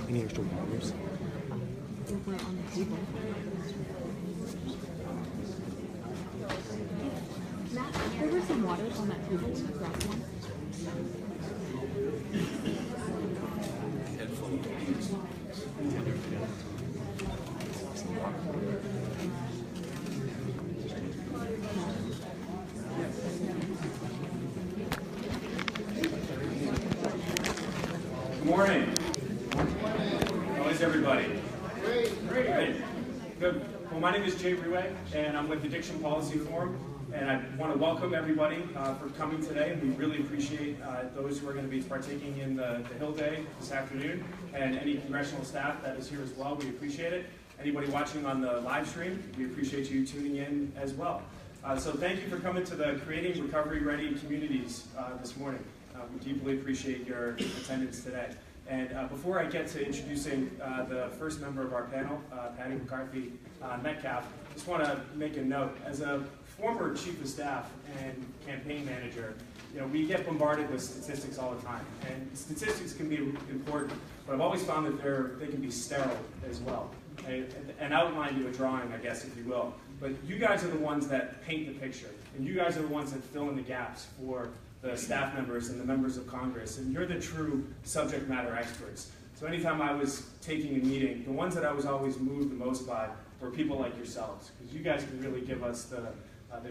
Any extra waters? We're on the table. Matt, there were some waters on that table. Grab one. Good morning. How is everybody? Great. Good. Well, my name is Jay Ruay, and I'm with Addiction Policy Forum, and I want to welcome everybody for coming today. We really appreciate those who are going to be partaking in the Hill Day this afternoon, and any congressional staff that is here as well. We appreciate it. Anybody watching on the live stream, we appreciate you tuning in as well. So thank you for coming to the Creating Recovery Ready Communities this morning. We deeply appreciate your attendance today. And before I get to introducing the first member of our panel, Patty McCarthy Metcalf, just want to make a note. As a former chief of staff and campaign manager, we get bombarded with statistics all the time. And statistics can be important, but I've always found that they can be sterile as well. An outline to a drawing, I guess, if you will. But you guys are the ones that paint the picture, and you guys are the ones that fill in the gaps for the staff members and the members of Congress, and you're the true subject matter experts. So anytime I was taking a meeting, the ones that I was always moved the most by were people like yourselves, because you guys can really give us the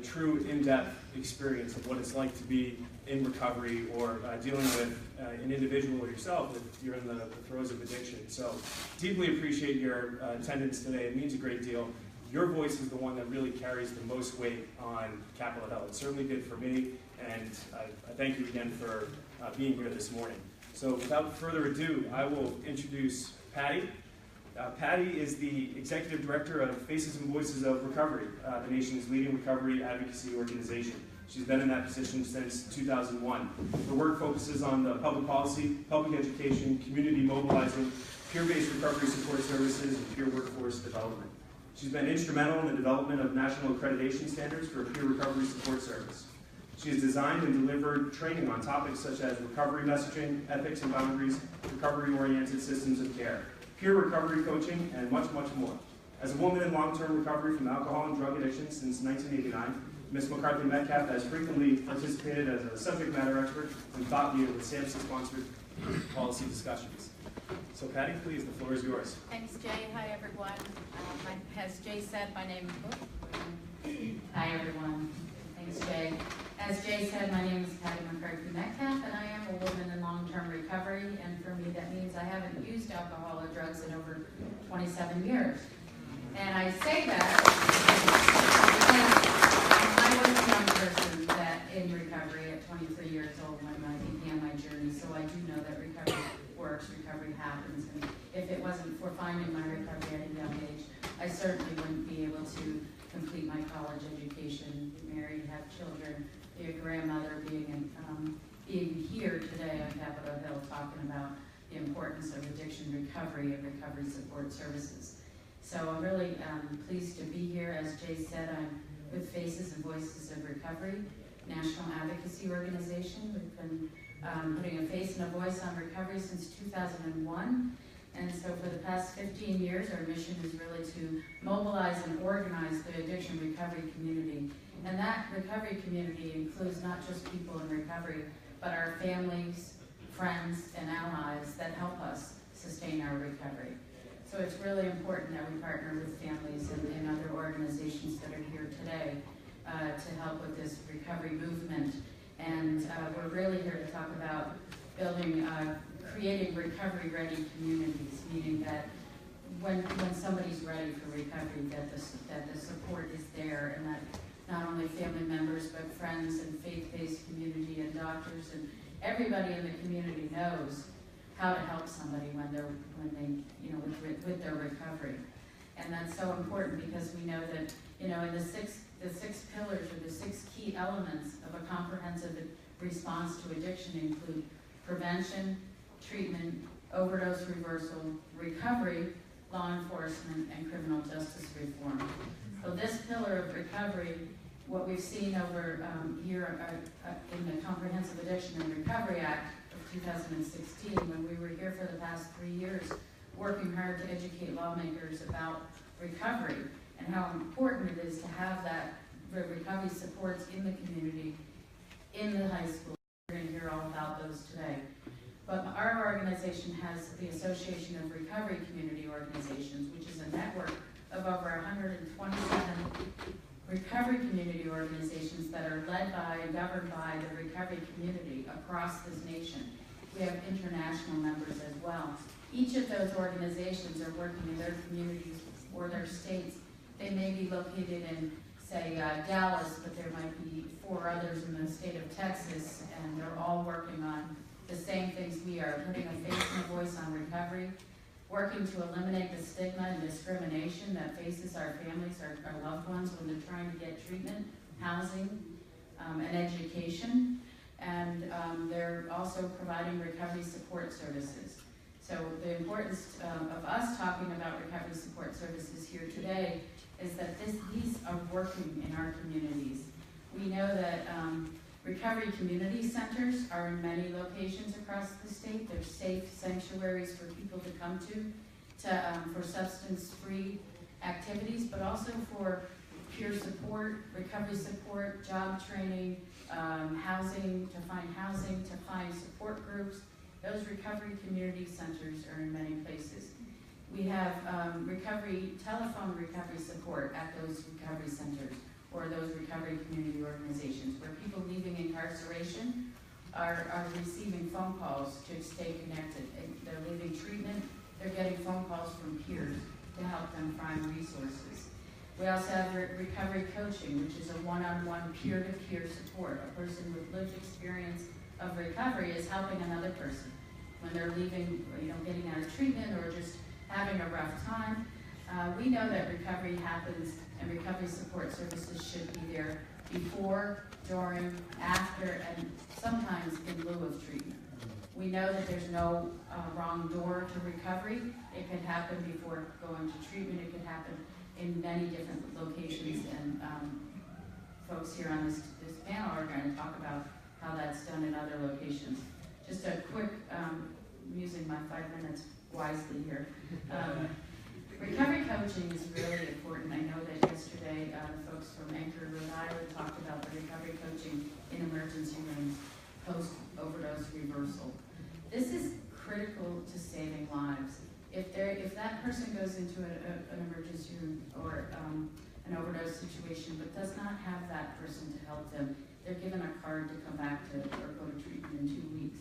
true in-depth experience of what it's like to be in recovery or dealing with an individual or yourself if you're in the throes of addiction. So deeply appreciate your attendance today. It means a great deal. Your voice is the one that really carries the most weight on Capitol Hill. It certainly did for me, and I thank you again for being here this morning. So without further ado, I will introduce Patty. Patty is the Executive Director of Faces and Voices of Recovery, the nation's leading recovery advocacy organization. She's been in that position since 2001. Her work focuses on the public policy, public education, community mobilizing, peer-based recovery support services, and peer workforce development. She's been instrumental in the development of national accreditation standards for peer recovery support service. She has designed and delivered training on topics such as recovery messaging, ethics and boundaries, recovery-oriented systems of care, peer recovery coaching, and much, much more. As a woman in long-term recovery from alcohol and drug addiction since 1989, Ms. McCarthy Metcalf has frequently participated as a subject matter expert and thought leader with SAMHSA-sponsored policy discussions. So Patty, please, the floor is yours. Thanks, Jay. Hi, everyone. As Jay said, my name is... Hi, everyone. Thanks, Jay. As Jay said, my name is Patty McCarthy Metcalf, and I am a woman in long-term recovery, and for me that means I haven't used alcohol or drugs in over 27 years. And I say that because I was a young person that in recovery at 23 years old when I began my journey, so I do know that recovery works, recovery happens, and if it wasn't for finding my recovery at a young age, I certainly wouldn't be able to complete my college education, be married, have children, be a grandmother, being here today on Capitol Hill talking about the importance of addiction recovery and recovery support services. So I'm really pleased to be here. As Jay said, I'm with Faces and Voices of Recovery, national advocacy organization. We've been putting a face and a voice on recovery since 2001. And so for the past 15 years, our mission is really to mobilize and organize the addiction recovery community. And that recovery community includes not just people in recovery, but our families, friends, and allies that help us sustain our recovery. So it's really important that we partner with families and other organizations that are here today to help with this recovery movement. And we're really here to talk about creating recovery-ready communities, meaning that when somebody's ready for recovery, that the support is there, and that not only family members, but friends and faith-based community and doctors and everybody in the community knows how to help somebody when they with their recovery. And that's so important because we know that in the six pillars or the 6 key elements of a comprehensive response to addiction include prevention, treatment, overdose reversal, recovery, law enforcement, and criminal justice reform. So this pillar of recovery what we've seen over here in the Comprehensive Addiction and Recovery Act of 2016, when we were here for the past 3 years, working hard to educate lawmakers about recovery and how important it is to have that recovery supports in the community, in the high school. We're going to hear all about those today. But our organization has the Association of Recovery Community Organizations, which is a network of over 127 recovery community organizations that are led by and governed by the recovery community across this nation. We have international members as well. Each of those organizations are working in their communities or their states. They may be located in, say, Dallas, but there might be 4 others in the state of Texas, and they're all working on the same things we are, putting a face and a voice on recovery, working to eliminate the stigma and discrimination that faces our families, our loved ones when they're trying to get treatment, housing, and education. And they're also providing recovery support services. So the importance of us talking about recovery support services here today is that these are working in our communities. We know that recovery community centers are in many locations across the state. They're safe sanctuaries for people to come to for substance-free activities, but also for peer support, recovery support, job training, housing, to find support groups. Those recovery community centers are in many places. We have telephone recovery support at those recovery centers or those recovery community organizations where people leaving incarceration are receiving phone calls to stay connected. They're leaving treatment, they're getting phone calls from peers to help them find resources. We also have recovery coaching, which is a one-on-one peer-to-peer support. A person with lived experience of recovery is helping another person when they're leaving, getting out of treatment or just having a rough time. We know that recovery happens and recovery support services should be there before, during, after, and sometimes in lieu of treatment. We know that there's no wrong door to recovery. It could happen before going to treatment. It could happen in many different locations, and folks here on this panel are going to talk about how that's done in other locations. Just a quick, using my 5 minutes wisely here. Recovery coaching is really important. I know that yesterday the folks from Anchor, Rhode Island talked about the recovery coaching in emergency rooms post-overdose reversal. This is critical to saving lives. If that person goes into an emergency room or an overdose situation but does not have that person to help them, they're given a card to come back to or go to treatment in 2 weeks.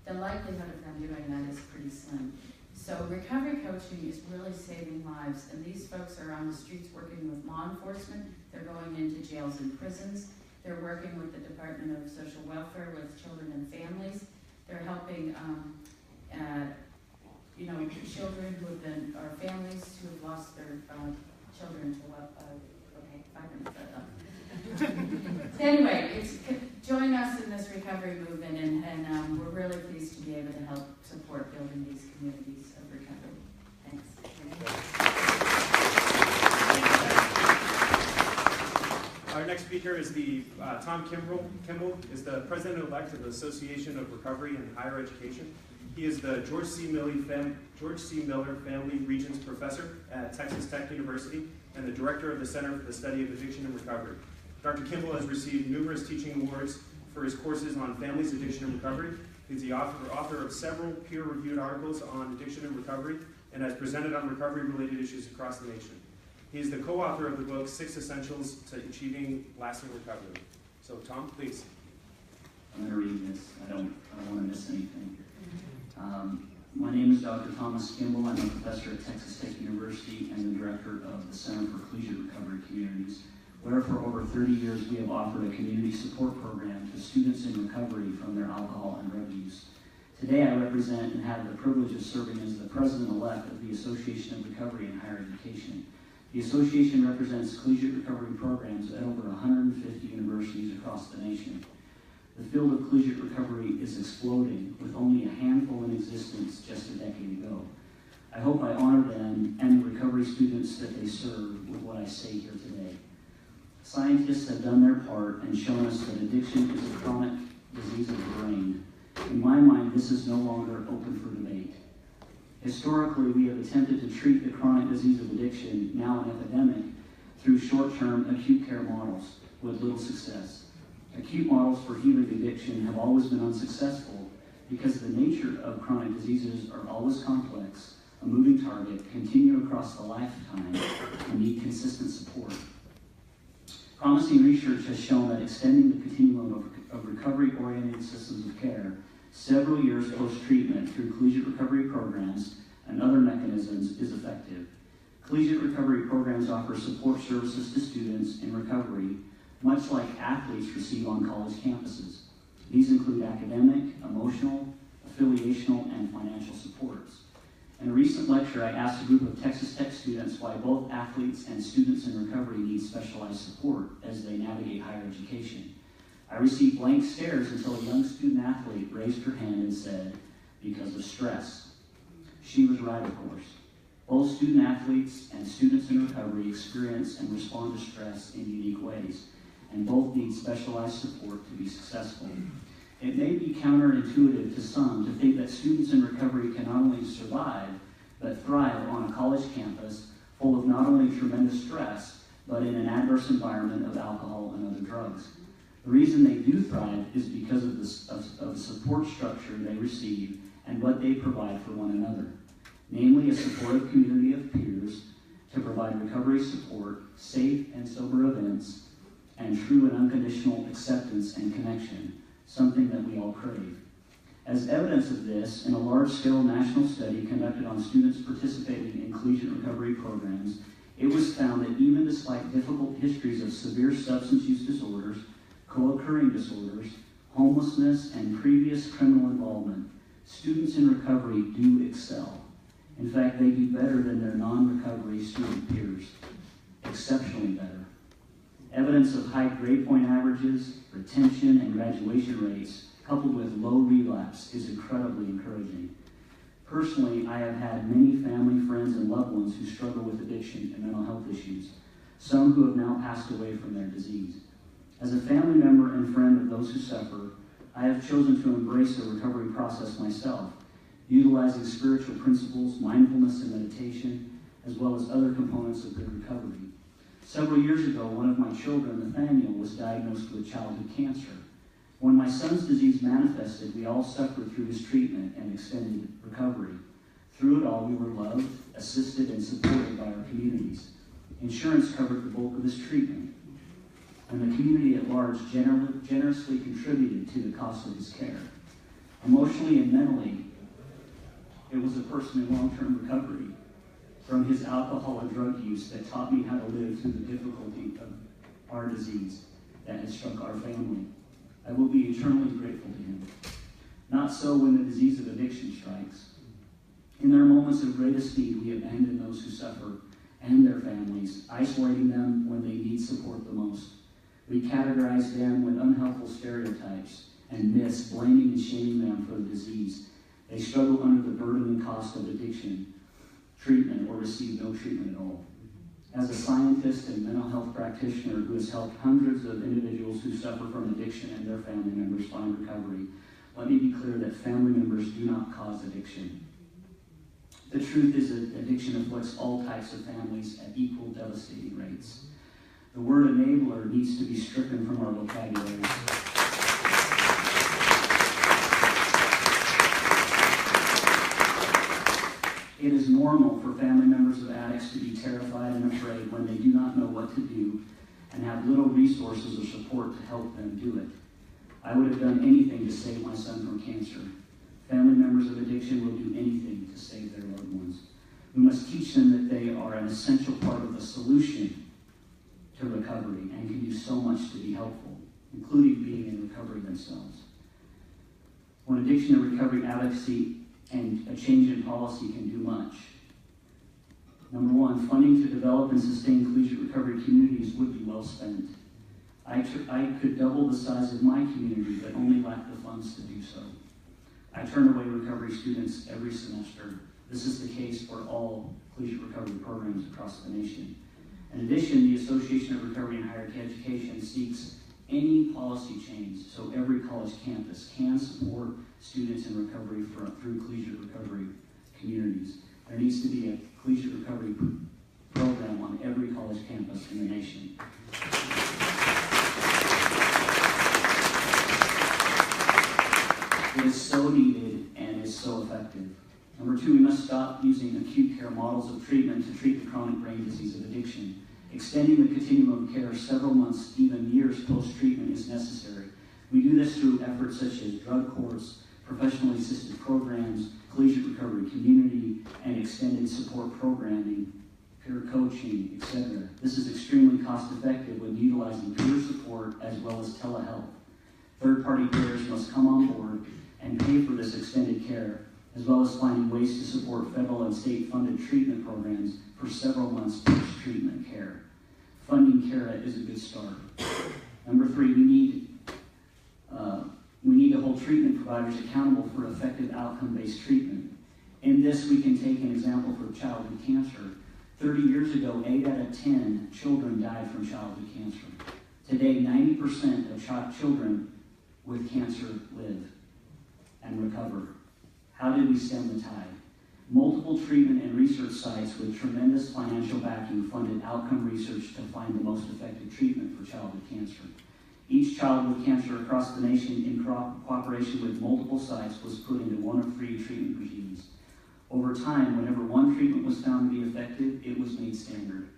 The likelihood of them doing that is pretty slim. So recovery coaching is really saving lives, and these folks are on the streets working with law enforcement. They're going into jails and prisons. They're working with the Department of Social Welfare with children and families. They're helping children who have been, or families who have lost their children to okay, 5 minutes. Anyway, join us in this recovery movement, and we're really pleased to be able to help support building these communities of recovery. Thanks. Our next speaker is Tom Kimball. Kimball is the president-elect of the Association of Recovery and Higher Education. He is the George C. Miller Family Regents Professor at Texas Tech University and the director of the Center for the Study of Addiction and Recovery. Dr. Kimball has received numerous teaching awards for his courses on families, addiction, and recovery. He's the author of several peer-reviewed articles on addiction and recovery and has presented on recovery-related issues across the nation. He is the co-author of the book, 6 Essentials to Achieving Lasting Recovery. So, Tom, please. I'm going to read this. I don't want to miss anything. My name is Dr. Thomas Kimball. I'm a professor at Texas Tech University and the director of the Center for Collegiate Recovery Communities, where for over 30 years we have offered a community support program to students in recovery from their alcohol and drug use. Today I represent and have the privilege of serving as the president-elect of the Association of Recovery and Higher Education. The association represents collegiate recovery programs at over 150 universities across the nation. The field of collegiate recovery is exploding, with only a handful in existence just a decade ago. I hope I honor them and the recovery students that they serve with what I say here today. Scientists have done their part and shown us that addiction is a chronic disease of the brain. In my mind, this is no longer open for debate. Historically, we have attempted to treat the chronic disease of addiction, now an epidemic, through short-term acute care models with little success. Acute models for healing addiction have always been unsuccessful because the nature of chronic diseases are always complex, a moving target, continue across the lifetime, and need consistent support. Promising research has shown that extending the continuum of recovery-oriented systems of care several years post-treatment through collegiate recovery programs and other mechanisms is effective. Collegiate recovery programs offer support services to students in recovery, much like athletes receive on college campuses. These include academic, emotional, affiliational, and financial supports. In a recent lecture, I asked a group of Texas Tech students why both athletes and students in recovery need specialized support as they navigate higher education. I received blank stares until a young student athlete raised her hand and said, "Because of stress." She was right, of course. Both student athletes and students in recovery experience and respond to stress in unique ways, and both need specialized support to be successful. It may be counterintuitive to some to think that students in recovery can not only survive, but thrive on a college campus full of not only tremendous stress, but in an adverse environment of alcohol and other drugs. The reason they do thrive is because of the support structure they receive and what they provide for one another, namely a supportive community of peers to provide recovery support, safe and sober events, and true and unconditional acceptance and connection, something that we all crave. As evidence of this, in a large-scale national study conducted on students participating in collegiate recovery programs, it was found that even despite difficult histories of severe substance use disorders, co-occurring disorders, homelessness, and previous criminal involvement, students in recovery do excel. In fact, they do better than their non-recovery student peers, exceptionally better. Evidence of high grade point averages, retention, and graduation rates, coupled with low relapse, is incredibly encouraging. Personally, I have had many family, friends, and loved ones who struggle with addiction and mental health issues, some who have now passed away from their disease. As a family member and friend of those who suffer, I have chosen to embrace the recovery process myself, utilizing spiritual principles, mindfulness, and meditation, as well as other components of good recovery. Several years ago, one of my children, Nathaniel, was diagnosed with childhood cancer. When my son's disease manifested, we all suffered through his treatment and extended recovery. Through it all, we were loved, assisted, and supported by our communities. Insurance covered the bulk of his treatment, and the community at large generously contributed to the cost of his care. Emotionally and mentally, it was a person in long-term recovery from his alcohol and drug use that taught me how to live through the difficulty of our disease that has struck our family. I will be eternally grateful to him. Not so when the disease of addiction strikes. In their moments of greatest need, we abandon those who suffer and their families, isolating them when they need support the most. We categorize them with unhelpful stereotypes and myths, blaming and shaming them for the disease. They struggle under the burden and cost of addiction treatment or receive no treatment at all. As a scientist and mental health practitioner who has helped hundreds of individuals who suffer from addiction and their family members find recovery, let me be clear that family members do not cause addiction. The truth is that addiction afflicts all types of families at equal devastating rates. The word enabler needs to be stricken from our vocabulary. It is normal for family members of addicts to be terrified and afraid when they do not know what to do and have little resources or support to help them do it. I would have done anything to save my son from cancer. Family members of addiction will do anything to save their loved ones. We must teach them that they are an essential part of the solution to recovery and can do so much to be helpful, including being in recovery themselves. When addiction and recovery advocacy and a change in policy can do much. Number one, funding to develop and sustain collegiate recovery communities would be well spent. I could double the size of my community, but only lack the funds to do so. I turn away recovery students every semester. This is the case for all collegiate recovery programs across the nation. In addition, the Association of Recovery and Higher Education seeks any policy change so every college campus can support students in recovery through collegiate recovery communities. There needs to be a collegiate recovery program on every college campus in the nation. It is so needed and is so effective. Number two, we must stop using acute care models of treatment to treat the chronic brain disease of addiction. Extending the continuum of care several months, even years post-treatment is necessary. We do this through efforts such as drug courts, professionally assisted programs, collegiate recovery community, and extended support programming, peer coaching, etc. This is extremely cost-effective when utilizing peer support as well as telehealth. Third-party payers must come on board and pay for this extended care, as well as finding ways to support federal and state-funded treatment programs for several months post-treatment care. Funding CARA is a good start. Number three, we need to hold treatment providers accountable for effective outcome-based treatment. In this, we can take an example for childhood cancer. 30 years ago, 8 out of 10 children died from childhood cancer. Today, 90% of children with cancer live and recover. How did we stem the tide? Multiple treatment and research sites with tremendous financial backing funded outcome research to find the most effective treatment for childhood cancer. Each child with cancer across the nation, in cooperation with multiple sites, was put into one of 3 treatment regimes. Over time, whenever one treatment was found to be effective, it was made standard.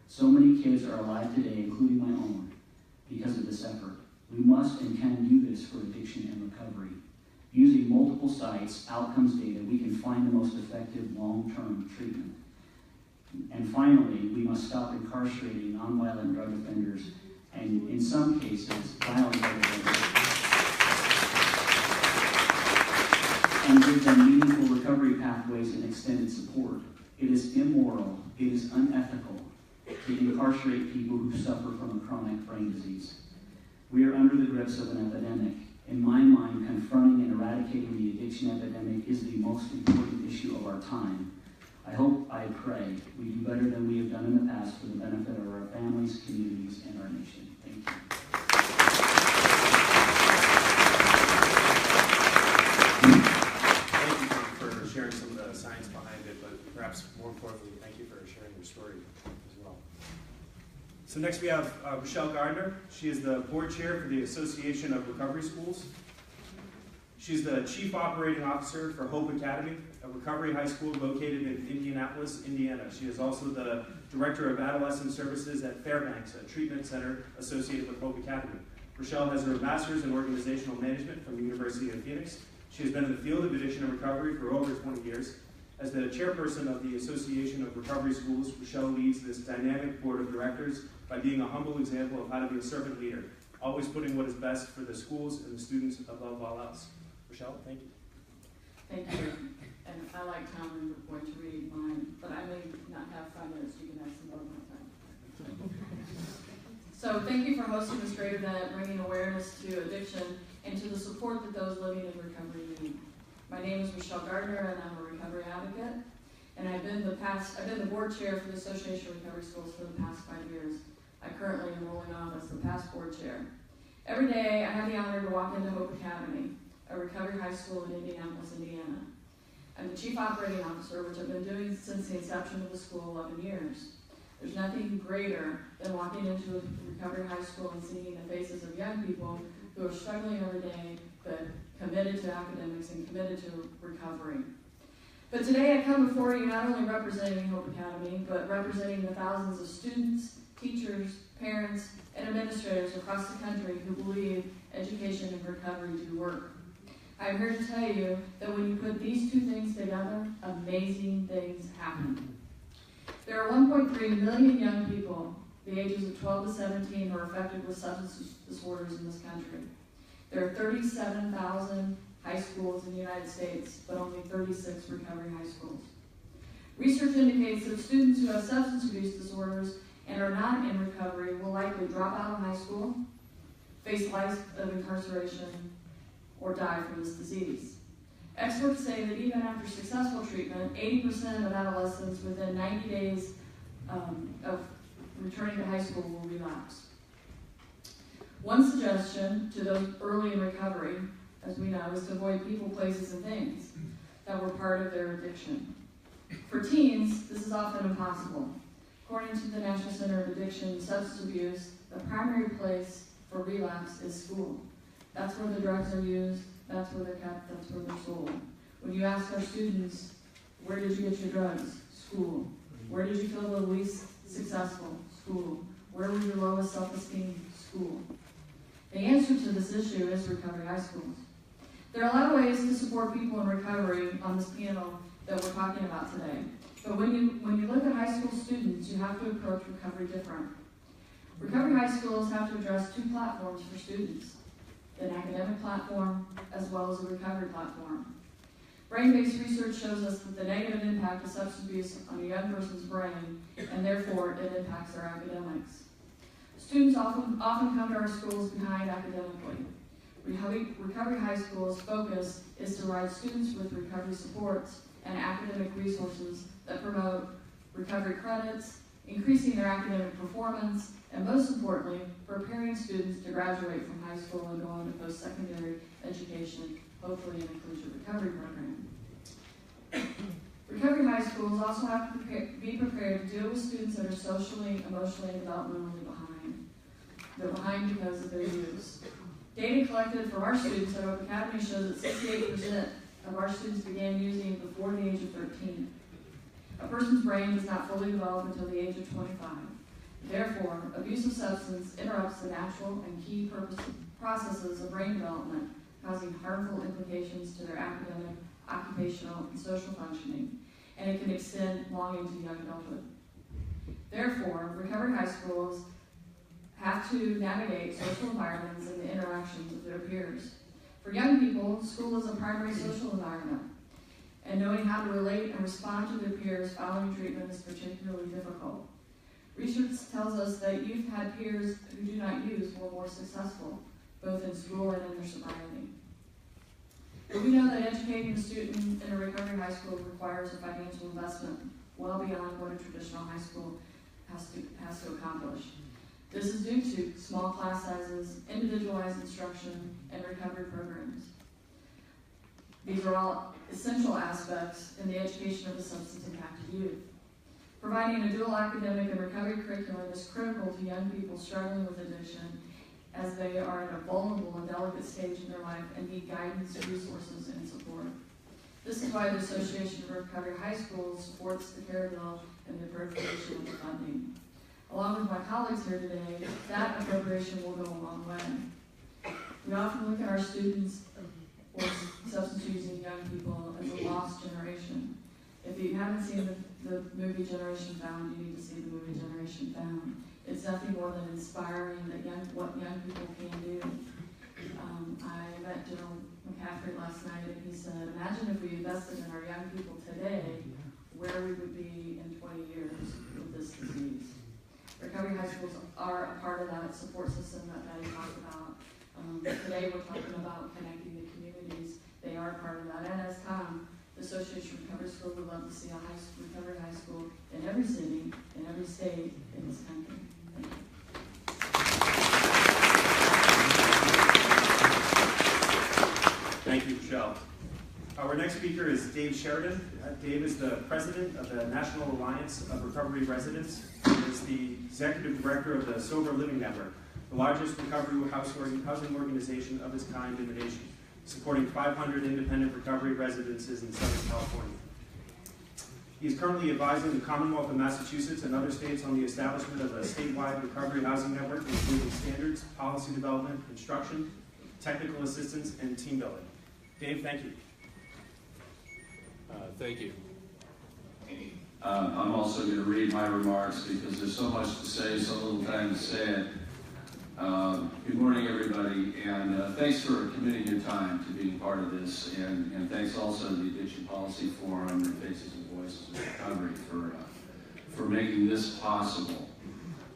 So many kids are alive today, including my own, because of this effort. We must and can do this for addiction and recovery. Using multiple sites, outcomes data, we can find the most effective long-term treatment. And finally, we must stop incarcerating nonviolent drug offenders, and in some cases, violent drug offenders, and give them meaningful recovery pathways and extended support. It is immoral, it is unethical to incarcerate people who suffer from a chronic brain disease. We are under the grips of an epidemic. In my mind, confronting and eradicating the addiction epidemic is the most important issue of our time. I hope, I pray, we do better than we have done in the past for the benefit of our families, communities, and our nation. Thank you. Thank you for sharing some of the science behind it, but perhaps more importantly, thank you for sharing your story as well. So next we have Rachelle Gardner. She is the board chair for the Association of Recovery Schools. She's the chief operating officer for Hope Academy, a recovery high school located in Indianapolis, Indiana. She is also the director of adolescent services at Fairbanks, a treatment center associated with Hope Academy. Rachelle has her master's in organizational management from the University of Phoenix. She has been in the field of addiction and recovery for over 20 years. As the chairperson of the Association of Recovery Schools, Rachelle leads this dynamic board of directors by being a humble example of how to be a servant leader, always putting what is best for the schools and the students above all else. Rachelle, thank you. Thank you. And I like Tom and we're going to read mine, but I may not have 5 minutes. You can have some more of my time. So thank you for hosting this great event, bringing awareness to addiction and to the support that those living in recovery need. My name is Rachelle Gardner, and I'm a recovery advocate. And I've been the board chair for the Association of Recovery Schools for the past 5 years. I currently am rolling off as the past board chair. Every day, I have the honor to walk into Hope Academy, a recovery high school in Indianapolis, Indiana. I'm the chief operating officer, which I've been doing since the inception of the school, 11 years. There's nothing greater than walking into a recovery high school and seeing the faces of young people who are struggling every day, but committed to academics and committed to recovery. But today I come before you not only representing Hope Academy, but representing the thousands of students, teachers, parents, and administrators across the country who believe education and recovery do work. I'm here to tell you that when you put these two things together, amazing things happen. There are 1.3 million young people, the ages of 12 to 17, who are affected with substance disorders in this country. There are 37,000 high schools in the United States, but only 36 recovery high schools. Research indicates that students who have substance abuse disorders and are not in recovery will likely drop out of high school, face life of incarceration, or die from this disease. Experts say that even after successful treatment, 80% of adolescents within 90 days of returning to high school will relapse. One suggestion to those early in recovery, as we know, is to avoid people, places, and things that were part of their addiction. For teens, this is often impossible. According to the National Center of Addiction and Substance Abuse, the primary place for relapse is school. That's where the drugs are used, that's where they're kept, that's where they're sold. When you ask our students, where did you get your drugs? School. Where did you feel the least successful? School. Where was your lowest self-esteem? School. The answer to this issue is recovery high schools. There are a lot of ways to support people in recovery on this panel that we're talking about today. But when you look at high school students, you have to approach recovery different. Recovery high schools have to address two platforms for students, an academic platform as well as a recovery platform. Brain-based research shows us that the negative impact of substance abuse on a young person's brain, and therefore it impacts their academics. Students often come to our schools behind academically. Recovery high schools' focus is to provide students with recovery supports and academic resources that promote recovery credits, increasing their academic performance, and most importantly, preparing students to graduate from high school and go on to post-secondary education, hopefully an inclusive recovery program. Recovery high schools also have to be prepared to deal with students that are socially, emotionally, and developmentally behind. They're behind because of their use. Data collected from our students at Hope Academy shows that 68% of our students began using before the age of 13. A person's brain does not fully develop until the age of 25. Therefore, abuse of substance interrupts the natural and key processes of brain development, causing harmful implications to their academic, occupational, and social functioning, and it can extend long into young adulthood. Therefore, recovery high schools have to navigate social environments and the interactions of their peers. For young people, school is a primary social environment, and knowing how to relate and respond to their peers following treatment is particularly difficult. Research tells us that youth had peers who do not use were more successful, both in school and in their sobriety. But we know that educating a student in a recovery high school requires a financial investment well beyond what a traditional high school has to accomplish. This is due to small class sizes, individualized instruction, and recovery programs. These are all essential aspects in the education of a substance-impacted youth. Providing a dual academic and recovery curriculum is critical to young people struggling with addiction, as they are at a vulnerable and delicate stage in their life and need guidance, resources, and support. This is why the Association of Recovery High Schools supports the CARE bill and the appropriation of the funding. Along with my colleagues here today, that appropriation will go a long way. We often look at our students or substance using young people as a lost generation. If you haven't seen the movie Generation Found, you need to see the movie Generation Found. It's nothing more than inspiring that what young people can do. I met General McCarthy last night, and he said, imagine if we invested in our young people today, where we would be in 20 years with this disease. Recovery high schools are a part of that support system that Patty talked about. Today we're talking about connecting the communities. They are part of that. And as Tom, the Association of Recovery School would love to see a recovery high school in every city, in every state in this country. Thank you. Thank you, Rachelle. Our next speaker is Dave Sheriden. Dave is the president of the National Alliance of Recovery Residents. He is the executive director of the Sober Living Network, the largest recovery housing organization of its kind in the nation, supporting 500 independent recovery residences in Southern California. He is currently advising the Commonwealth of Massachusetts and other states on the establishment of a statewide recovery housing network, including standards, policy development, instruction, technical assistance, and team building. Dave, thank you. Thank you. I'm also going to read my remarks because there's so much to say, so little time to say it. Good morning, everybody, and thanks for committing your time to being part of this, and thanks also to the Addiction Policy Forum and Faces and Voices of Recovery for making this possible.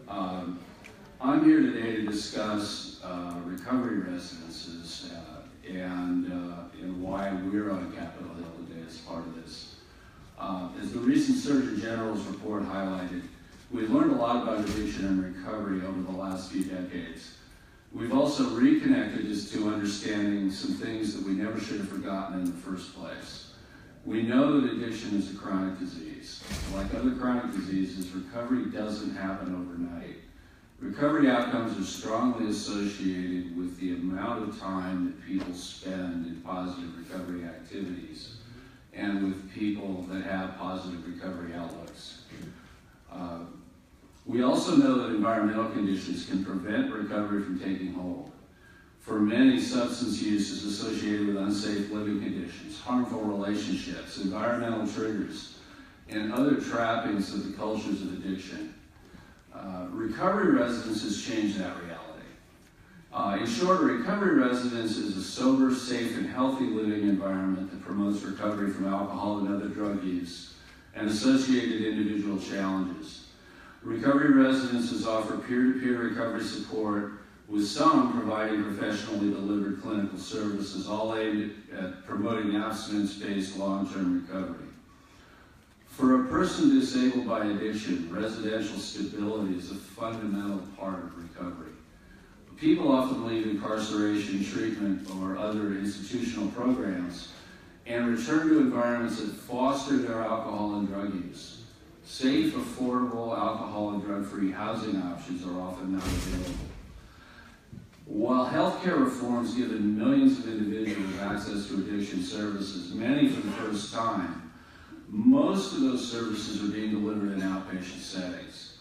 I'm here today to discuss recovery residences and why we're on Capitol Hill today as part of this. As the recent Surgeon General's report highlighted, We've learned a lot about addiction and recovery over the last few decades. We've also reconnected us to understanding some things that we never should have forgotten in the first place. We know that addiction is a chronic disease. Like other chronic diseases, recovery doesn't happen overnight. Recovery outcomes are strongly associated with the amount of time that people spend in positive recovery activities and with people that have positive recovery outlooks. We also know that environmental conditions can prevent recovery from taking hold. For many, substance use is associated with unsafe living conditions, harmful relationships, environmental triggers, and other trappings of the cultures of addiction. Recovery residences change that reality. In short, recovery residence is a sober, safe, and healthy living environment that promotes recovery from alcohol and other drug use and associated individual challenges. Recovery residences offer peer-to-peer recovery support, with some providing professionally delivered clinical services, all aimed at promoting abstinence-based long-term recovery. For a person disabled by addiction, residential stability is a fundamental part of recovery. People often leave incarceration, treatment, or other institutional programs and return to environments that foster their alcohol and drug use. Safe, affordable, alcohol and drug-free housing options are often not available. While healthcare reform has given millions of individuals access to addiction services, many for the first time, most of those services are being delivered in outpatient settings.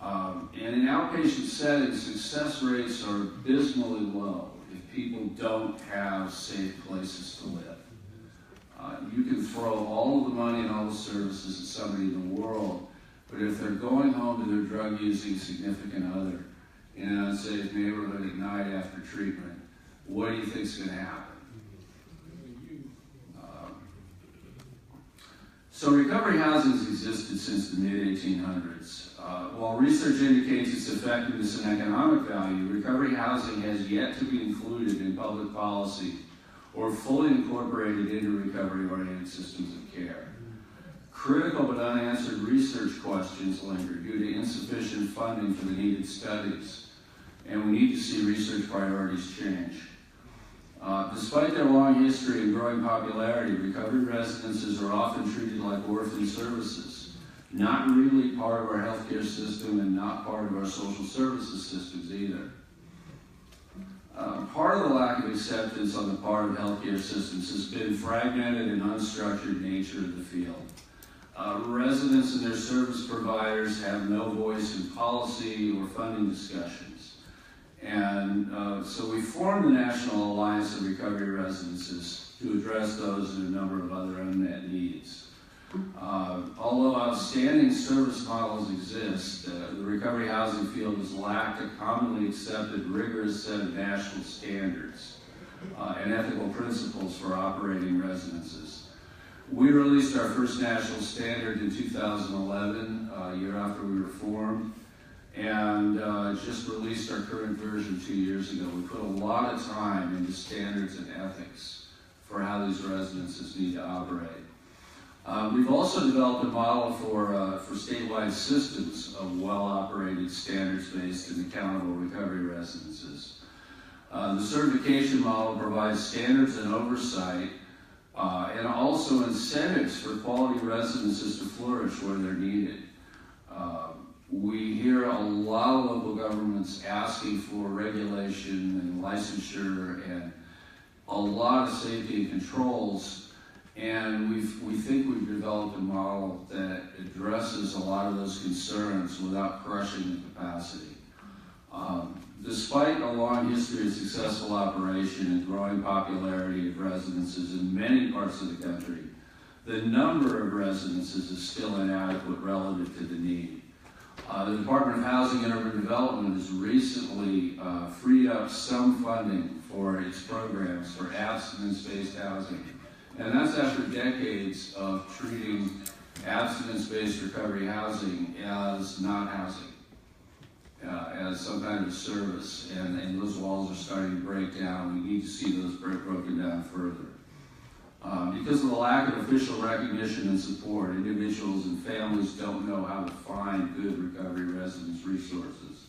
And in outpatient settings, success rates are abysmally low if people don't have safe places to live. You can throw all of the money and all the services at somebody in the world, but if they're going home to their drug-using significant other in an unsafe neighborhood at night after treatment, what do you think is going to happen? So recovery housing has existed since the mid-1800s. While research indicates its effectiveness and economic value, recovery housing has yet to be included in public policy or fully incorporated into recovery-oriented systems of care. Critical but unanswered research questions linger due to insufficient funding for the needed studies, and we need to see research priorities change. Despite their long history and growing popularity, recovery residences are often treated like orphan services, not really part of our healthcare system and not part of our social services systems either. Part of the lack of acceptance on the part of healthcare systems has been fragmented and unstructured nature of the field. Residents and their service providers have no voice in policy or funding discussions. And so we formed the National Alliance of Recovery Residences to address those and a number of other unmet needs. Although outstanding service models exist, the recovery housing field has lacked a commonly accepted rigorous set of national standards and ethical principles for operating residences. We released our first national standard in 2011, a year after we were formed, and just released our current version 2 years ago. We put a lot of time into standards and ethics for how these residences need to operate. We've also developed a model for statewide systems of well-operated, standards-based, and accountable recovery residences. The certification model provides standards and oversight, and also incentives for quality residences to flourish where they're needed. We hear a lot of local governments asking for regulation and licensure and a lot of safety and controls. And we think we've developed a model that addresses a lot of those concerns without crushing the capacity. Despite a long history of successful operation and growing popularity of residences in many parts of the country, the number of residences is still inadequate relative to the need. The Department of Housing and Urban Development has recently freed up some funding for its programs for abstinence-based housing. And that's after decades of treating abstinence-based recovery housing as not housing, as some kind of service. And those walls are starting to break down. We need to see those broken down further. Because of the lack of official recognition and support, individuals and families don't know how to find good recovery residence resources.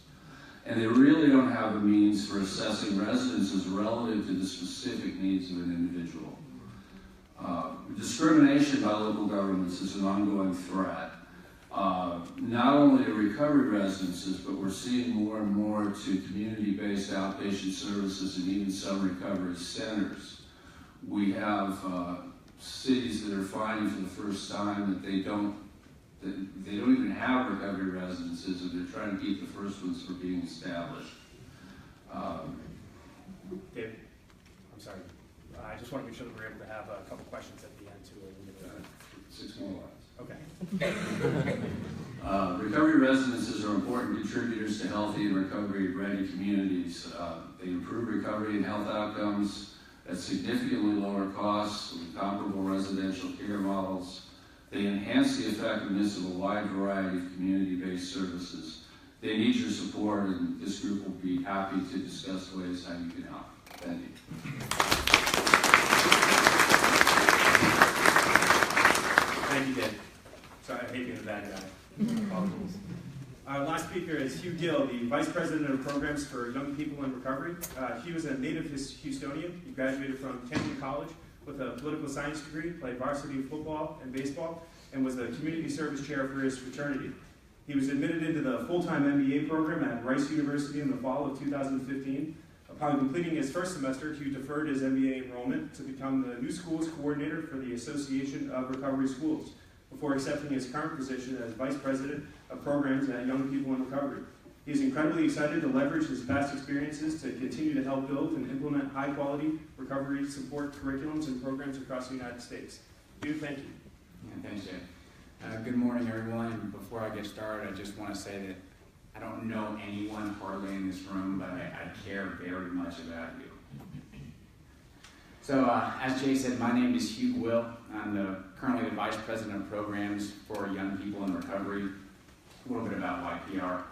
And they really don't have the means for assessing residences relative to the specific needs of an individual. Discrimination by local governments is an ongoing threat, not only to recovery residences, but we're seeing more and more to community-based outpatient services and even some recovery centers. We have cities that are finding for the first time that they don't even have recovery residences, and they're trying to keep the first ones from being established. Dave, I'm sorry. I just want to make sure that we're able to have a couple questions at the end too. 6 more lines. Okay. Recovery residences are important contributors to healthy and recovery-ready communities. They improve recovery and health outcomes at significantly lower costs with comparable residential care models. They enhance the effectiveness of a wide variety of community-based services. They need your support, and this group will be happy to discuss ways how you can help. Thank you. Thank you, Dave. Sorry, I hate being the bad guy. Apologies. Our last speaker is Hugh Gill, the Vice President of Programs for Young People in Recovery. Hugh is a native Houstonian. He graduated from Kenyon College with a political science degree, played varsity football and baseball, and was the community service chair for his fraternity. He was admitted into the full-time MBA program at Rice University in the fall of 2015. Upon completing his first semester, Hugh deferred his MBA enrollment to become the new schools coordinator for the Association of Recovery Schools, before accepting his current position as Vice President of Programs at Young People in Recovery. He is incredibly excited to leverage his past experiences to continue to help build and implement high-quality recovery support curriculums and programs across the United States. Hugh, thank you. Yeah, thanks, Jay. Good morning, everyone. And before I get started, I just want to say that I don't know anyone hardly in this room, but I care very much about you. So, as Jay said, my name is Hugh Guill. I'm currently the Vice President of Programs for Young People in Recovery. A little bit about YPR,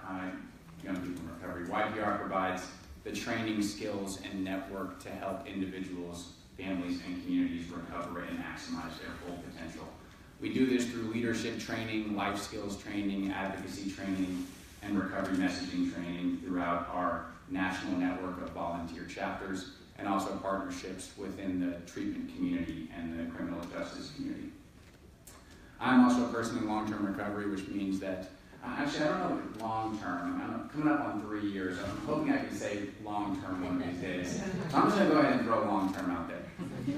Young People in Recovery. YPR provides the training, skills, and network to help individuals, families, and communities recover and maximize their full potential. We do this through leadership training, life skills training, advocacy training, and recovery messaging training throughout our national network of volunteer chapters, and also partnerships within the treatment community and the criminal justice community. I'm also a person in long-term recovery, which means that, actually I don't know if long-term, I'm coming up on 3 years, I'm hoping I can say long-term one of these days. So I'm just going to go ahead and throw long-term out there.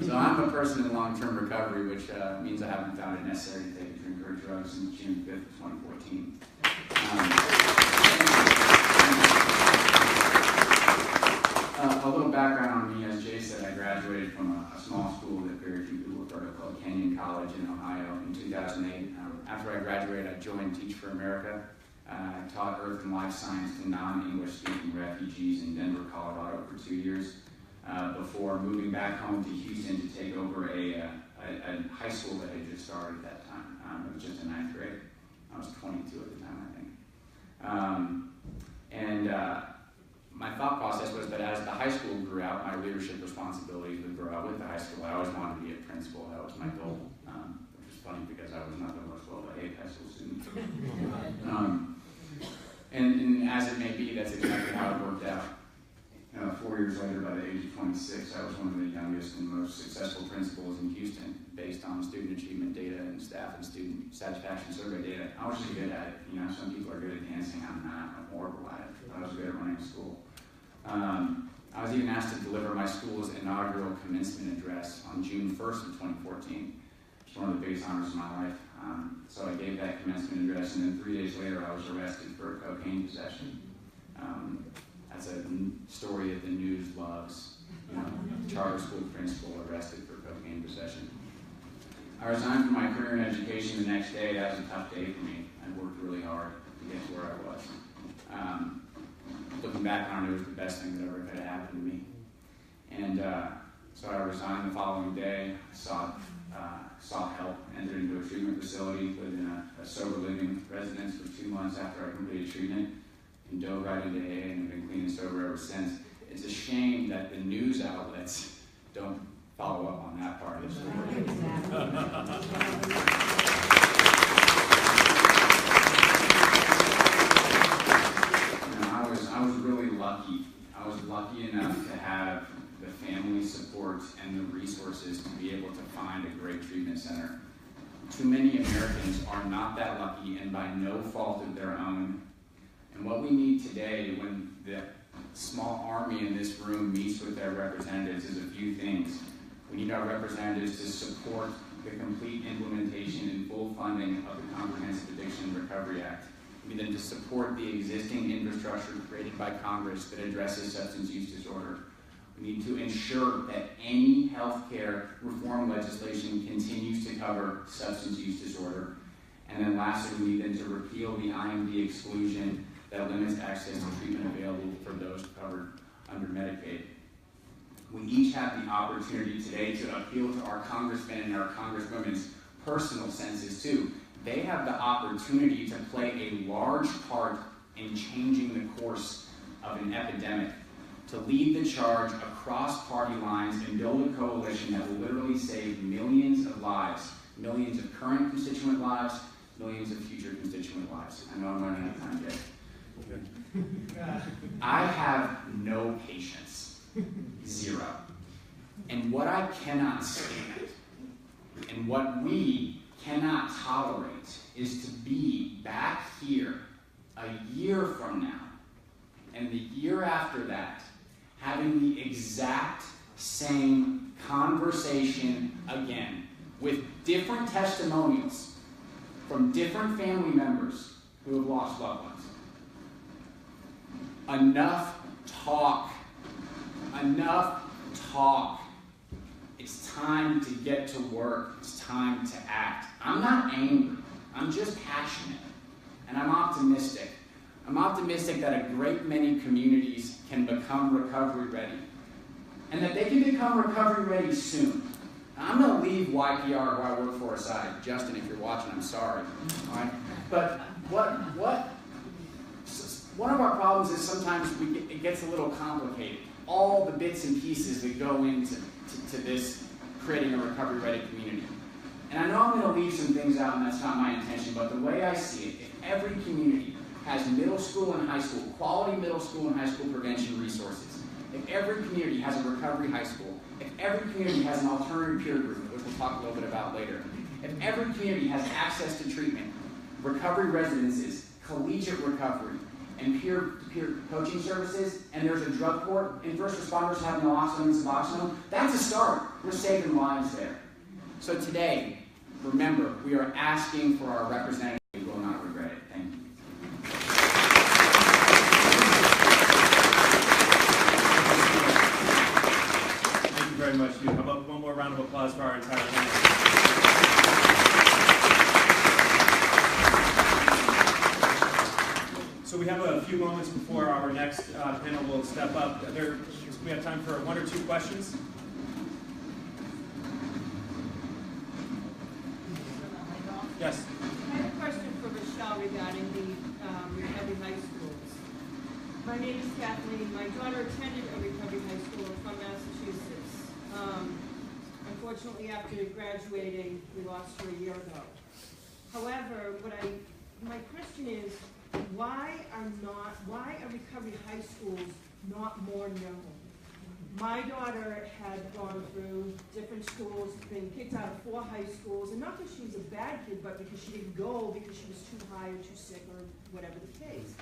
So I'm a person in long-term recovery, which means I haven't found it necessary to take drink or drugs since June 5th of 2014. A little background on me, as Jay said, I graduated from a small school that very few people have heard of called Kenyon College in Ohio in 2008. After I graduated, I joined Teach for America. I taught Earth and Life Science to non-English speaking refugees in Denver, Colorado for 2 years before moving back home to Houston to take over a high school that had just started at that time. It was just in 9th grade. I was 22 at the time, I think. My thought process was that as the high school grew out, my leadership responsibilities would grow out with the high school. I always wanted to be a principal. That was my goal, which is funny because I was not the most well-behaved high school student. And as it may be, that's exactly how it worked out. 4 years later, by the age of 26, I was one of the youngest and most successful principals in Houston based on student achievement data and staff and student satisfaction survey data. I was just good at it. Some people are good at dancing. I'm not. I'm horrible at it. I was good at running a school. I was even asked to deliver my school's inaugural commencement address on June 1st of 2014. It's one of the biggest honors of my life. So I gave that commencement address, and then 3 days later I was arrested for cocaine possession. That's a story that the news loves. Charter school principal arrested for cocaine possession. I resigned from my career in education the next day. That was a tough day for me. I worked really hard to get to where I was. Looking back on it, it was the best thing that ever could have happened to me. And so I resigned the following day, sought help, entered into a treatment facility, lived in a sober living residence for 2 months after I completed treatment, and dove right into AA and have been clean and sober ever since. It's a shame that the news outlets don't follow up on that part of the story. I was really lucky. I was lucky enough to have the family support and the resources to be able to find a great treatment center. Too many Americans are not that lucky, and by no fault of their own. And what we need today, when the small army in this room meets with their representatives, is a few things. We need our representatives to support the complete implementation and full funding of the Comprehensive Addiction and Recovery Act. We need them to support the existing infrastructure created by Congress that addresses substance use disorder. We need to ensure that any healthcare reform legislation continues to cover substance use disorder. And then lastly, we need them to repeal the IMD exclusion that limits access to treatment available for those covered under Medicaid. We each have the opportunity today to appeal to our congressmen and our congresswomen's personal senses too. They have the opportunity to play a large part in changing the course of an epidemic, to lead the charge across party lines and build a coalition that will literally save millions of lives, millions of current constituent lives, millions of future constituent lives. I know I'm running out of time, Jay. I have no patience. Zero. And what I cannot stand, and what we cannot tolerate, is to be back here a year from now, and the year after that, having the exact same conversation again, with different testimonials from different family members who have lost loved ones. Enough talk. Enough talk. It's time to get to work. It's time to act. I'm not angry. I'm just passionate. And I'm optimistic. I'm optimistic that a great many communities can become recovery ready. And that they can become recovery ready soon. Now, I'm going to leave YPR, who I work for, aside. Justin, if you're watching, I'm sorry. All right? But one of our problems is sometimes it gets a little complicated. All the bits and pieces that go into this creating a recovery-ready community. And I know I'm going to leave some things out, and that's not my intention, but the way I see it, if every community has middle school and high school, quality middle school and high school prevention resources, if every community has a recovery high school, if every community has an alternative peer group, which we'll talk a little bit about later, if every community has access to treatment, recovery residences, collegiate recovery, and peer-to-peer coaching services, and there's a drug court, and first responders have naloxone and suboxone, that's a start. We're saving lives there. So today, remember, we are asking for our representative. We will not regret it. Thank you. Thank you very much, Hugh. How about one more round of applause for our entire panel? So we have a few moments before our next panel will step up. We have time for one or two questions. Yes. I have a question for Rachelle regarding the recovery high schools. My name is Kathleen. My daughter attended a recovery high school from Massachusetts. Unfortunately, after graduating, we lost her a year ago. However, my question is, why are recovery high schools not more known? My daughter had gone through different schools, been kicked out of 4 high schools, and not because she was a bad kid, but because she didn't go because she was too high or too sick or whatever the case.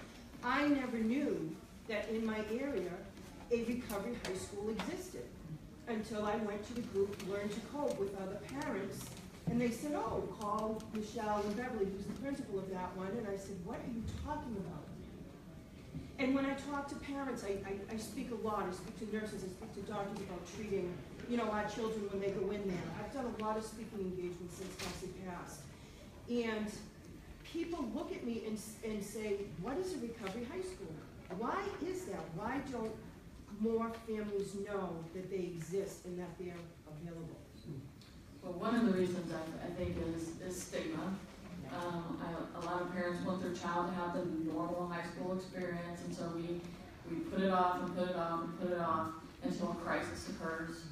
I never knew that in my area a recovery high school existed until I went to the group Learn to Cope with other parents, and they said, oh, call Michelle and Beverly, who's the principal of that one, and I said, what are you talking about? And when I talk to parents, I speak a lot. I speak to nurses, I speak to doctors about treating, our children when they go in there. I've done a lot of speaking engagements since Kelsey passed. And people look at me and say, what is a recovery high school? Why is that? Why don't more families know that they exist and that they're available? Well, one of the reasons I think is stigma. A lot of parents want their child to have the normal high school experience, and so we put it off and put it off and put it off until a crisis occurs.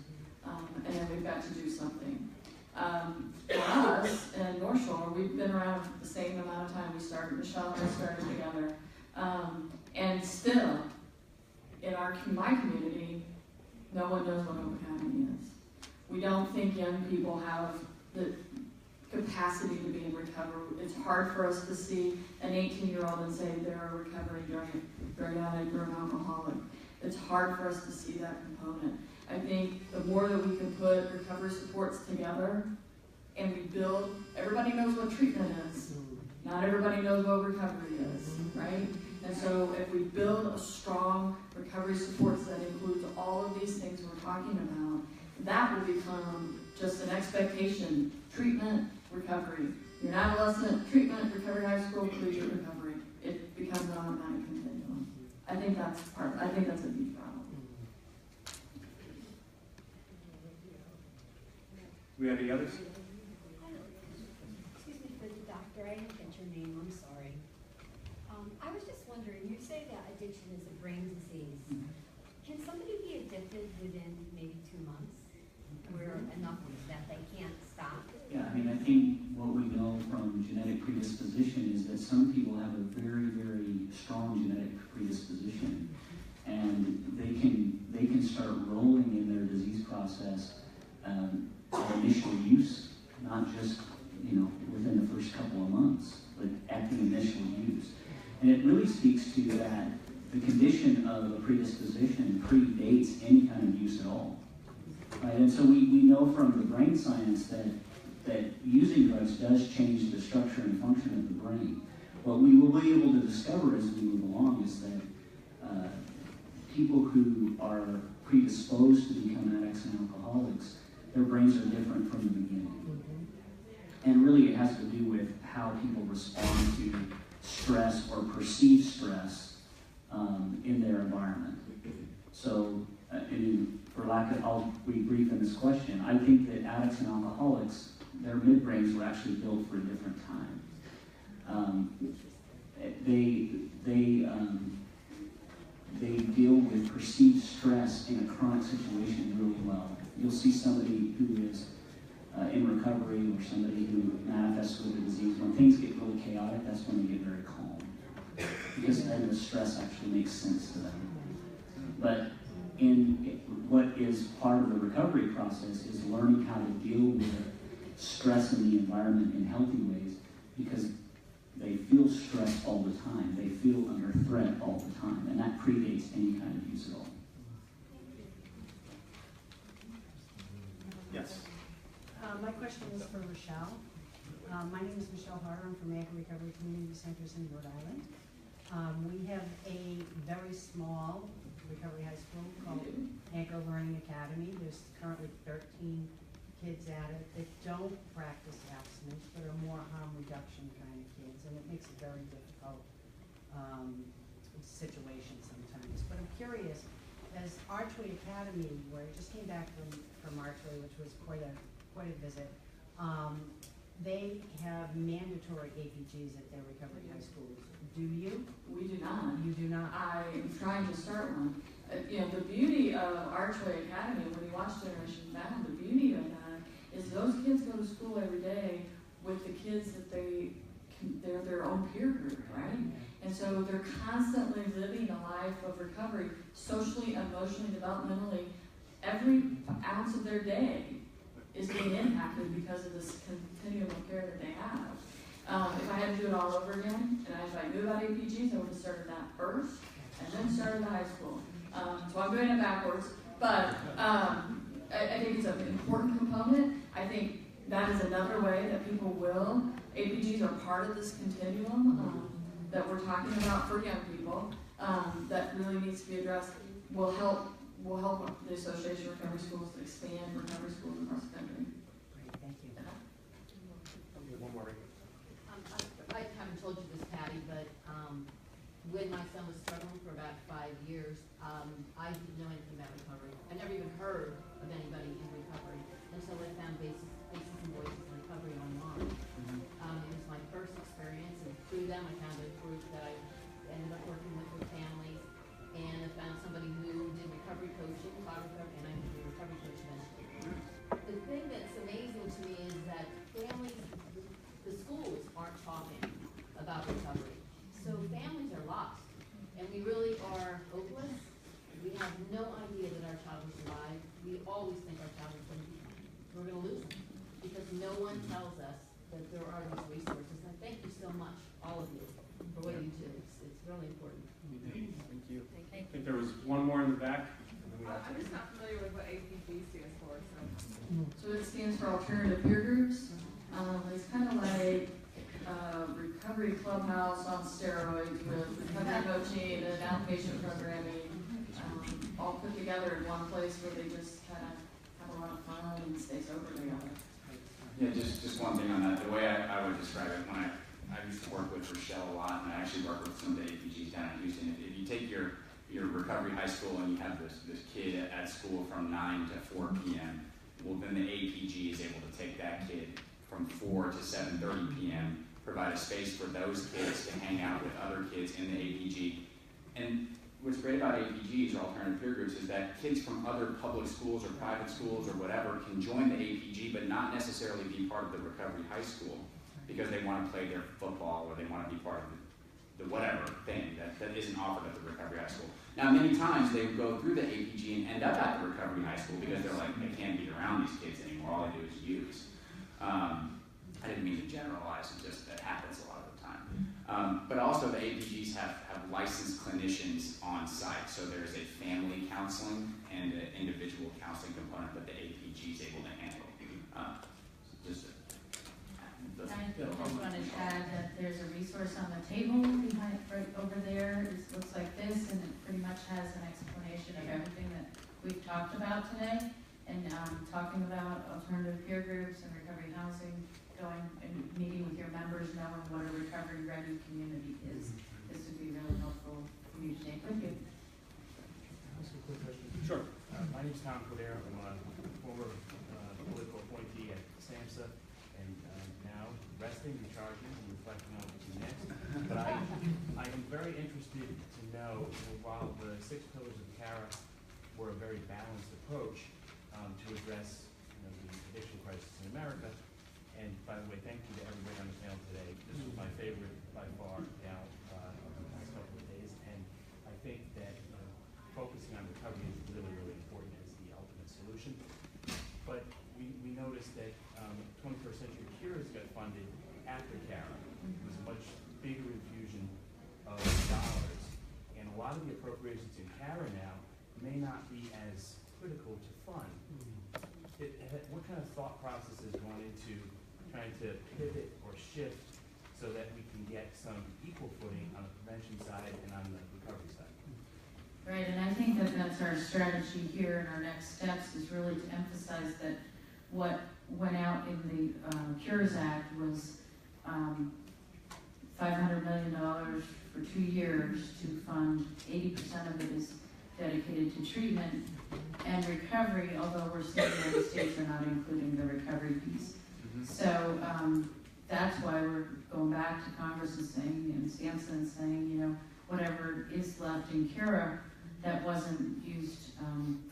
and then we've got to do something. For us in North Shore, we've been around the same amount of time. We started, Rachelle and I started together, and still, in my community, no one knows what Hope Academy is. We don't think young people have the capacity to be in recovery. It's hard for us to see an 18-year-old and say they're a recovering drug addict or an alcoholic. It's hard for us to see that component. I think the more that we can put recovery supports together and we build, everybody knows what treatment is. Not everybody knows what recovery is, right? And so if we build a strong recovery supports that includes all of these things we're talking about, that will become just an expectation. Treatment, recovery. You're an adolescent, treatment, recovery, high school, collegiate recovery. It becomes an automatic continuum. I think that's a huge problem. We have any others? Excuse me for the doctor, I didn't get your name, I'm sorry. I was just wondering, you say that addiction is a brain disease. Can somebody be addicted within maybe 2 months? Where enough that they can't stop? Yeah, I mean, I think what we know from genetic predisposition is that some people have a very, very strong genetic predisposition, and they can start rolling in their disease process at initial use, not just within the first couple of months, but at the initial use. And it really speaks to that the condition of a predisposition predates any kind of use at all. Right? And so we know from the brain science that using drugs does change the structure and function of the brain. What we will be able to discover as we move along is that people who are predisposed to become addicts and alcoholics, their brains are different from the beginning. And really it has to do with how people respond to stress or perceive stress in their environment. So, I'll be brief in this question. I think that addicts and alcoholics, their midbrains were actually built for a different time. They deal with perceived stress in a chronic situation really well. You'll see somebody who is in recovery or somebody who manifests with a disease. When things get really chaotic, that's when they get very calm, because then the stress actually makes sense to them. But what is part of the recovery process is learning how to deal with stress in the environment in healthy ways, because they feel stressed all the time. They feel under threat all the time, and that predates any kind of use at all. Yes. My question is for Rachelle. My name is Michelle Harder. I'm from Anchor Recovery Community Centers in Rhode Island. We have a very small recovery high school called Anchor Learning Academy. There's currently 13 kids at it that don't practice abstinence, but are more harm reduction kind of kids, and it makes it a very difficult situation sometimes. But I'm curious, as Archway Academy, where I just came back from Archway, which was quite a visit, they have mandatory APGs at their recovery high schools. Do you? We do not. You do not? I am trying to start one. The beauty of Archway Academy, when you watch Generation Bound, the beauty of that is those kids go to school every day with the kids that they're their own peer group, right? And so they're constantly living a life of recovery, socially, emotionally, developmentally. Every ounce of their day is being impacted because of this continuum of care that they have. If I had to do it all over again, and if I knew about APGs, I would have started that first, and then started the high school. So I'm doing it backwards, but I think it's an important component. I think that is another way that people will. APGs are part of this continuum that we're talking about for young people that really needs to be addressed. Will help the Association of Recovery Schools to expand recovery schools across the country. Great, thank you. One more. I haven't told you this, Patty, but when my son was struggling for about 5 years, I didn't know anything about recovery. I never even heard of anybody in recovery until I found Faces and Voices in Recovery online. It was my first experience, and through them I found a group that I ended up working with families, and I found somebody who did recovery coaching, taught recovery, and I did recovery coaching eventually. child was alive, we always think our child is we're gonna lose them. Because no one tells us that there are these resources. And thank you so much, all of you, for what you do. It's really important. Thank you. I think there was one more in the back. I'm just not familiar with what APG stands for, so. So it stands for Alternative Peer Groups. It's kind of like recovery clubhouse on steroids with recovery coaching and outpatient programming, all put together in one place where they just kind of have a lot of fun and stay sober together. Yeah, just one thing on that. The way I would describe it, when I used to work with Rachelle a lot, and I actually work with some of the APGs down in Houston. If you take your recovery high school and you have this kid at school from 9 to 4 p.m., well, then the APG is able to take that kid from 4 to 7:30 p.m., provide a space for those kids to hang out with other kids in the APG. And what's great about APGs, or alternative peer groups, is that kids from other public schools or private schools or whatever can join the APG but not necessarily be part of the recovery high school because they want to play their football or they want to be part of the whatever thing that isn't offered at the recovery high school. Now, many times they go through the APG and end up at the recovery high school because they're like, they can't be around these kids anymore. All they do is use. I didn't mean to generalize, it just that happens a lot of the time. But also the APGs have licensed clinicians on site. So there's a family counseling and an individual counseling component that the APG is able to handle. I just wanted to add that there's a resource on the table behind, right over there. It looks like this, and it pretty much has an explanation of everything that we've talked about today. And talking about alternative peer groups and recovery housing, going and meeting with your members, knowing what a recovery-ready community is. This would be really helpful for you to take with you. Ask a quick question. Sure. My name is Tom Cordero. I'm a former political appointee at SAMHSA, and now resting, recharging, and reflecting on what to do next. But I am very interested to know, while the 6 pillars of CARA were a very balanced approach to address the addiction crisis in America, and by the way, thank you to everybody on the panel today. This was my favorite by far now over the past couple of days, and I think that focusing on recovery is really, really important as the ultimate solution. But we noticed that 21st Century Cures got funded after CARA. It was a much bigger infusion of dollars, and a lot of the appropriations in CARA now may not be as critical to fund. What kind of thought process has gone into trying to pivot or shift so that we can get some equal footing on the prevention side and on the recovery side? Right, and I think that that's our strategy here, and our next steps is really to emphasize that what went out in the Cures Act was $500 million for 2 years to fund 80% of it is dedicated to treatment and recovery, although we're seeing many states are not including the recovery piece. So that's why we're going back to Congress and saying, and Sampson saying, whatever is left in CARA that wasn't used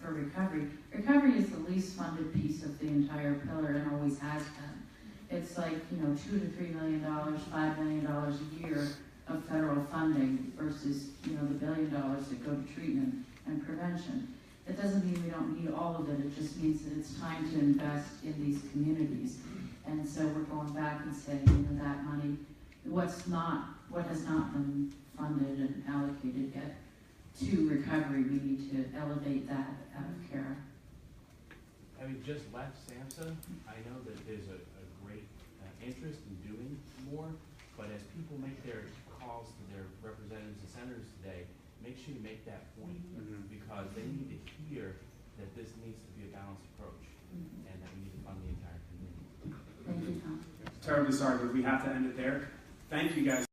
for recovery. Recovery is the least funded piece of the entire pillar and always has been. It's like, $2 to $3 million, $5 million a year of federal funding versus, the $1 billion that go to treatment and prevention. That doesn't mean we don't need all of it. It just means that it's time to invest in these communities. And so we're going back and saying, that money, what has not been funded and allocated yet to recovery, we need to elevate that out of CARA. Having just left SAMHSA, I know that there's a great interest in doing more, but as people make their calls to their representatives and senators today, make sure you make that point because they need to hear that this needs to be a balanced approach and that we need to fund the entire community. Thank you, Tom. Terribly sorry, but we have to end it there. Thank you guys.